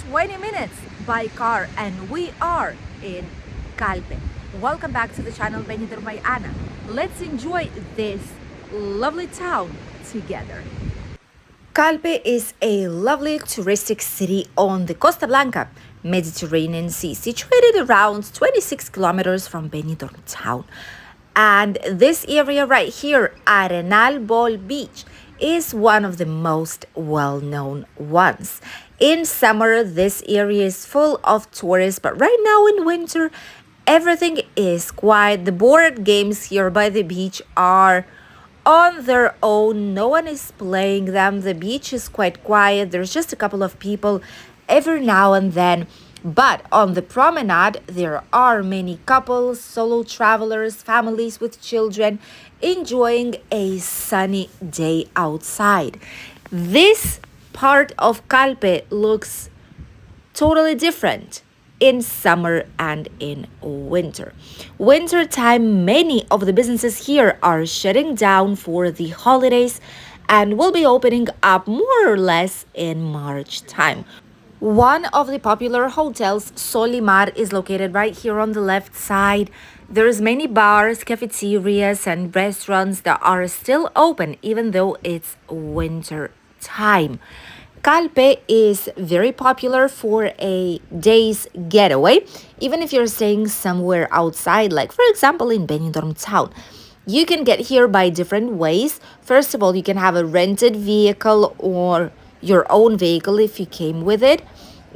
20 minutes by car and we are in Calpe. Welcome back to the channel Benidorm by Anna. Let's enjoy this lovely town together. Calpe is a lovely touristic city on the Costa Blanca, Mediterranean Sea, situated around 26 kilometers from Benidorm town. And this area right here, Arenal Bol Beach, is one of the most well-known ones. In summer, this area is full of tourists, but right now in winter, everything is quiet. The board games here by the beach are on their own. No one is playing them. The beach is quite quiet. There's just a couple of people every now and then. But on the promenade, there are many couples, solo travelers, families with children enjoying a sunny day outside. This part of Calpe looks totally different in summer and in winter. Winter time, many of the businesses here are shutting down for the holidays and will be opening up more or less in March time. One of the popular hotels, Solimar, is located right here on the left side. There's many bars, cafeterias, and restaurants that are still open even though it's winter time. Calpe is very popular for a day's getaway, even if you're staying somewhere outside, like for example in Benidorm town. You can get here by different ways. First of all, you can have a rented vehicle or your own vehicle if you came with it.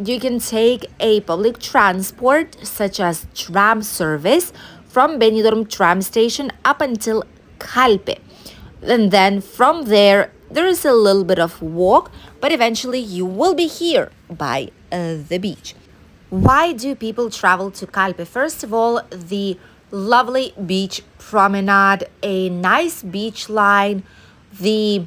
You can take a public transport such as tram service from Benidorm tram station up until Calpe. And then from there is a little bit of walk, but eventually you will be here by the beach. Why do people travel to Calpe? First of all, the lovely beach promenade, a nice beach line, the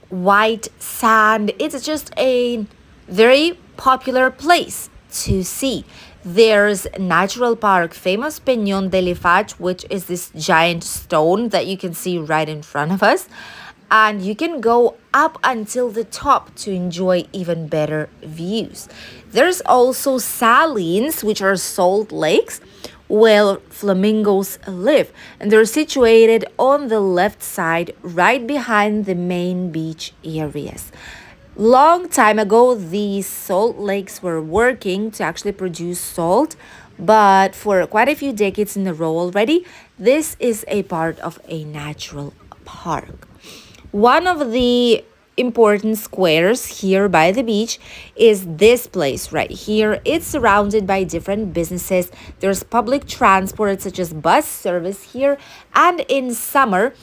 white sand. It's just a very popular place to see. There's natural park, famous Peñon de Ifach, which is this giant stone that you can see right in front of us. And you can go up until the top to enjoy even better views. There's also salines, which are salt lakes where flamingos live, and they're situated on the left side right behind the main beach areas. Long time ago, these salt lakes were working to actually produce salt, but for quite a few decades in a row already, this is a part of a natural park. One of the important squares here by the beach is this place right here. It's surrounded by different businesses. There's public transport such as bus service here, and in summer,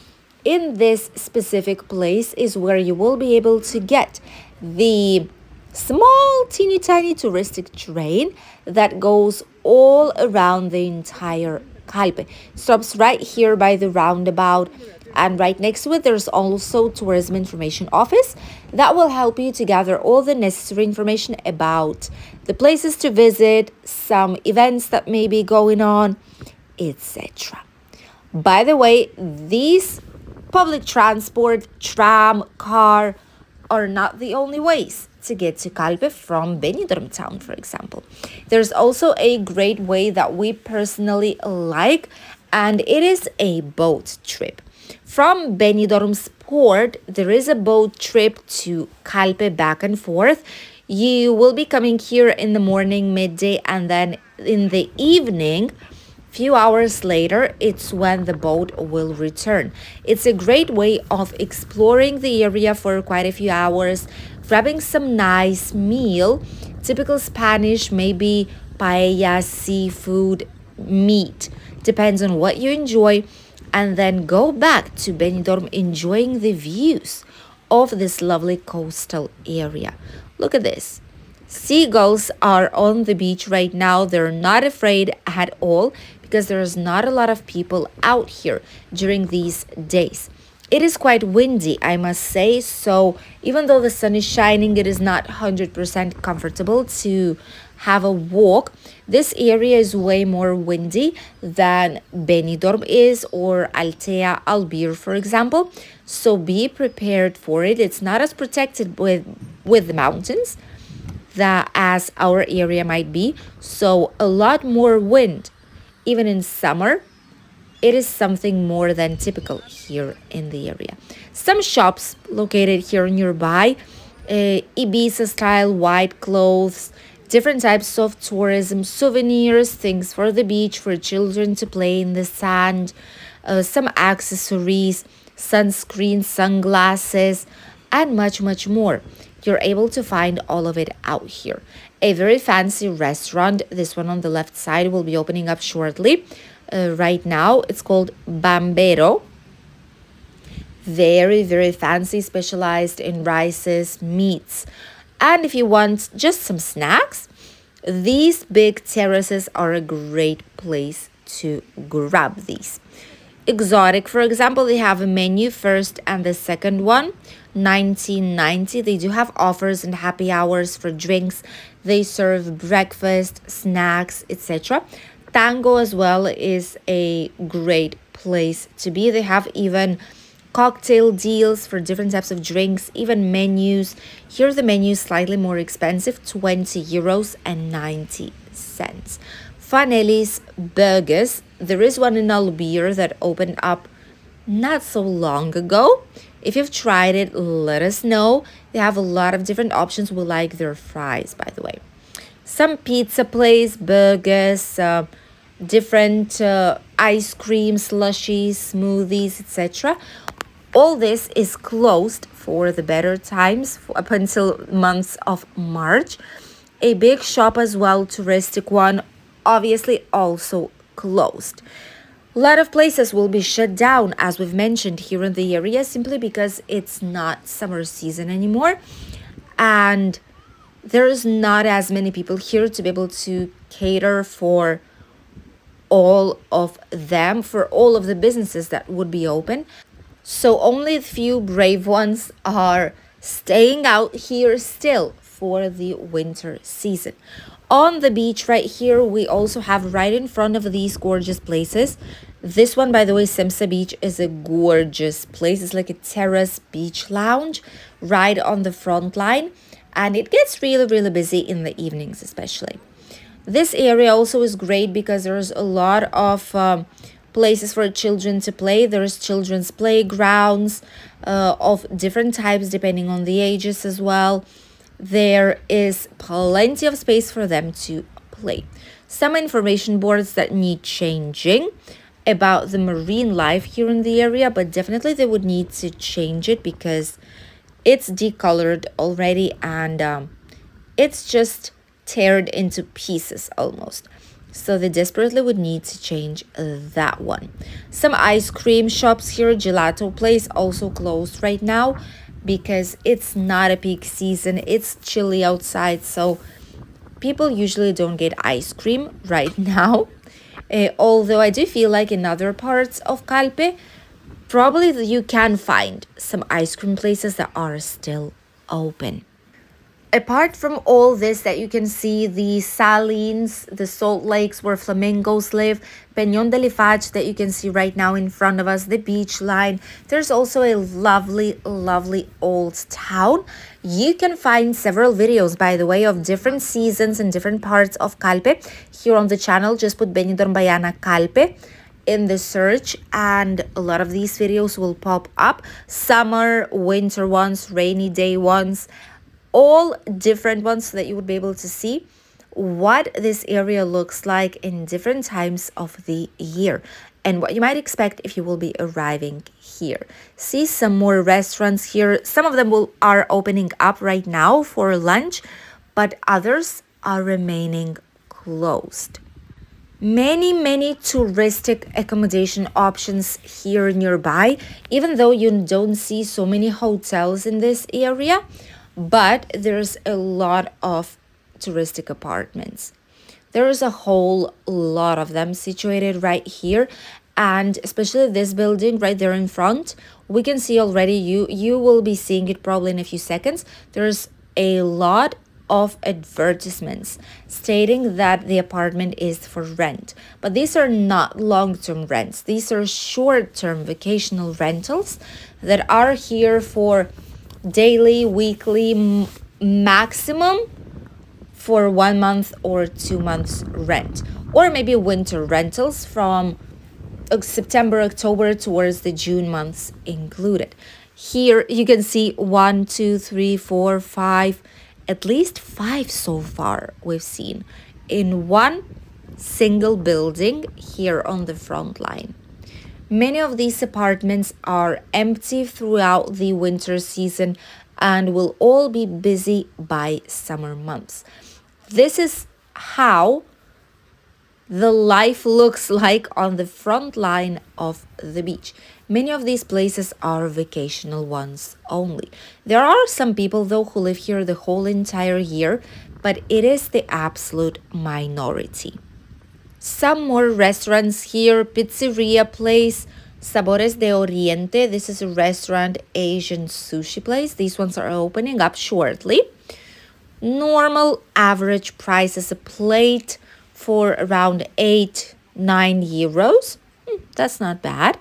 in this specific place is where you will be able to get the small teeny tiny touristic train that goes all around the entire Calpe. Stops right here by the roundabout, and right next to it there's also tourism information office that will help you to gather all the necessary information about the places to visit, some events that may be going on, etc. By the way, these public transport, tram, car are not the only ways to get to Calpe from Benidorm town, for example. There's also a great way that we personally like, and it is a boat trip. From Benidorm's port, there is a boat trip to Calpe back and forth. You will be coming here in the morning, midday, and then in the evening, few hours later, it's when the boat will return. It's a great way of exploring the area for quite a few hours, grabbing some nice meal, typical Spanish, maybe paella, seafood, meat, depends on what you enjoy, and then go back to Benidorm enjoying the views of this lovely coastal area. Look at this. Seagulls are on the beach right now. They're not afraid at all because there's not a lot of people out here during these days. It is quite windy, I must say, so even though the sun is shining, it is not 100% comfortable to have a walk. This area is way more windy than Benidorm is, or Altea, Albir, for example, so be prepared for it. It's not as protected with the mountains. that as our area might be. So a lot more wind, even in summer. It is something more than typical here in the area. Some shops located here nearby, Ibiza style white clothes, different types of tourism, souvenirs, things for the beach, for children to play in the sand, some accessories, sunscreen, sunglasses, and much, much more. You're able to find all of it out here. A very fancy restaurant, this one on the left side, will be opening up shortly. Right now, it's called Bambo. Very, very fancy, specialized in rices, meats. And if you want just some snacks, these big terraces are a great place to grab these. Exotic, for example, they have a menu first and the second one, 1990. They do have offers and happy hours for drinks. They serve breakfast, snacks, etc. Tango as well is a great place to be. They have even cocktail deals for different types of drinks, even menus. Here the menu is slightly more expensive, 20 euros and 90 cents. Fanelli's Burgers. There is one in Albir that opened up not so long ago. If you've tried it, let us know. They have a lot of different options. We like their fries, by the way. Some pizza place, burgers, different ice cream, slushies, smoothies, etc. All this is closed for the better times up until months of March. A big shop as well, touristic one, obviously also closed. A lot of places will be shut down, as we've mentioned here in the area, simply because it's not summer season anymore. And there's not as many people here to be able to cater for all of them, for all of the businesses that would be open. So only a few brave ones are staying out here still for the winter season. On the beach right here, we also have right in front of these gorgeous places. This one, by the way, SSA Beach, is a gorgeous place. It's like a terrace beach lounge right on the front line. And it gets really, really busy in the evenings especially. This area also is great because there's a lot of places for children to play. There's children's playgrounds of different types depending on the ages as well. There is plenty of space for them to play. Some information boards that need changing about the marine life here in the area, but definitely they would need to change it because it's decolored already and it's just teared into pieces almost. So they desperately would need to change that one. Some ice cream shops here, gelato place, also closed right now because it's not a peak season. It's chilly outside, so people usually don't get ice cream right now. Although I do feel like in other parts of Calpe, probably you can find some ice cream places that are still open. Apart from all this that you can see, the salines, the salt lakes where flamingos live, Peñon de Ifach that you can see right now in front of us, the beach line. There's also a lovely, lovely old town. You can find several videos, by the way, of different seasons in different parts of Calpe. Here on the channel, just put Benidorm by Ana Calpe in the search and a lot of these videos will pop up. Summer, winter ones, rainy day ones, all different ones so that you would be able to see what this area looks like in different times of the year and what you might expect if you will be arriving here. See some more restaurants here. Some of them are opening up right now for lunch, but others are remaining closed. Many touristic accommodation options here nearby, even though you don't see so many hotels in this area. But there's a lot of touristic apartments. There is a whole lot of them situated right here. And especially this building right there in front, we can see already, you will be seeing it probably in a few seconds. There's a lot of advertisements stating that the apartment is for rent. But these are not long-term rents. These are short-term vacational rentals that are here for daily, weekly, maximum for 1 month or 2 months rent, or maybe winter rentals from September, October towards the June months included. Here you can see 1, 2, 3, 4, 5, at least 5 so far we've seen in one single building here on the front line. Many of these apartments are empty throughout the winter season and will all be busy by summer months. This is how the life looks like on the front line of the beach. Many of these places are vacational ones only. There are some people though who live here the whole entire year, but it is the absolute minority. Some more restaurants here. Pizzeria place, Sabores de Oriente. This is a restaurant, Asian sushi place. These ones are opening up shortly. Normal average price is a plate for around 8-9 euros. That's not bad.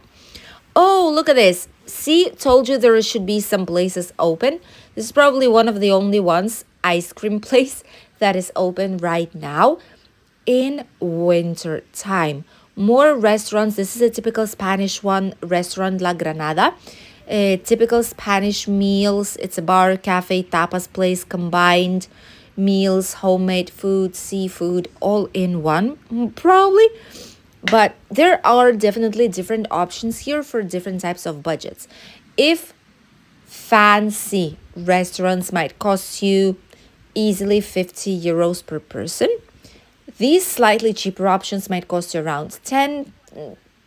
Oh, look at this. See, told you there should be some places open. This is probably one of the only ones, ice cream place, that is open right now in winter time. More restaurants. This is a typical Spanish one, restaurant La Granada. Typical Spanish meals. It's a bar, cafe, tapas place, combined meals, homemade food, seafood, all in one, probably. But there are definitely different options here for different types of budgets. If fancy restaurants might cost you easily 50 euros per person, these slightly cheaper options might cost you around 10,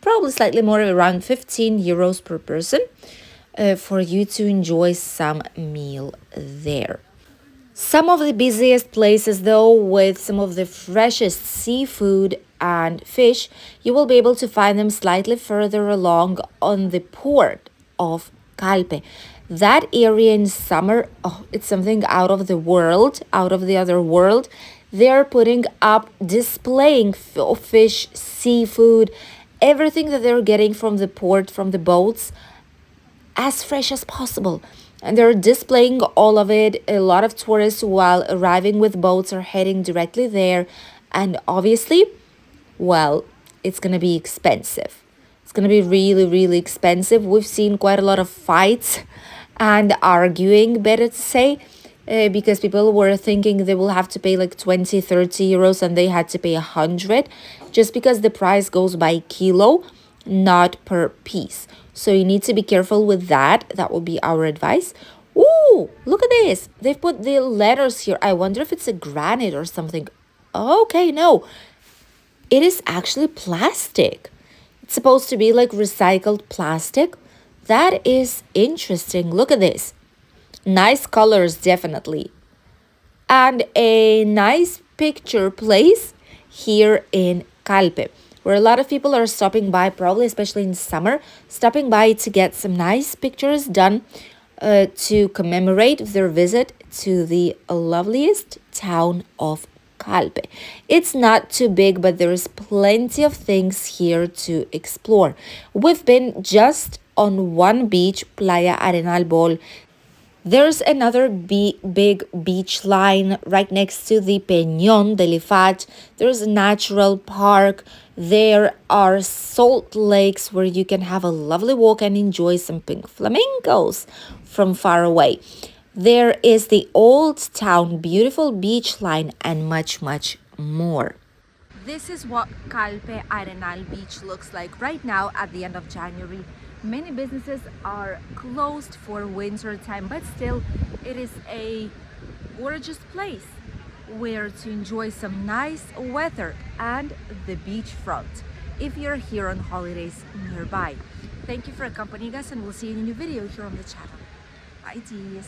probably slightly more, around 15 euros per person for you to enjoy some meal there. Some of the busiest places, though, with some of the freshest seafood and fish, you will be able to find them slightly further along on the port of Calpe. That area in summer, oh, it's something out of the world, out of the other world. They're putting up, displaying fish, seafood, everything that they're getting from the port, from the boats, as fresh as possible. And they're displaying all of it. A lot of tourists, while arriving with boats, are heading directly there. And obviously, well, it's going to be expensive. It's going to be really, really expensive. We've seen quite a lot of fights and arguing, better to say, because people were thinking they will have to pay like 20, 30 euros and they had to pay 100 just because the price goes by kilo, not per piece. So you need to be careful with that. That will be our advice. Ooh, look at this. They've put the letters here. I wonder if it's a granite or something. Okay, no. It is actually plastic. It's supposed to be like recycled plastic. That is interesting. Look at this. Nice colors, definitely. And a nice picture place here in Calpe, where a lot of people are stopping by, probably especially in summer, stopping by to get some nice pictures done to commemorate their visit to the loveliest town of Calpe. It's not too big, but there is plenty of things here to explore. We've been just on one beach, Playa Arenal Bol. There's another big beach line right next to the Peñon de Ifach. There's a natural park. There are salt lakes where you can have a lovely walk and enjoy some pink flamingos from far away. There is the old town, beautiful beach line, and much, much more. This is what Calpe Arenal Beach looks like right now at the end of January. Many businesses are closed for winter time, but still it is a gorgeous place where to enjoy some nice weather and the beachfront if you're here on holidays nearby. Thank you for accompanying us, and we'll see you in a new video here on the channel. Bye, dears.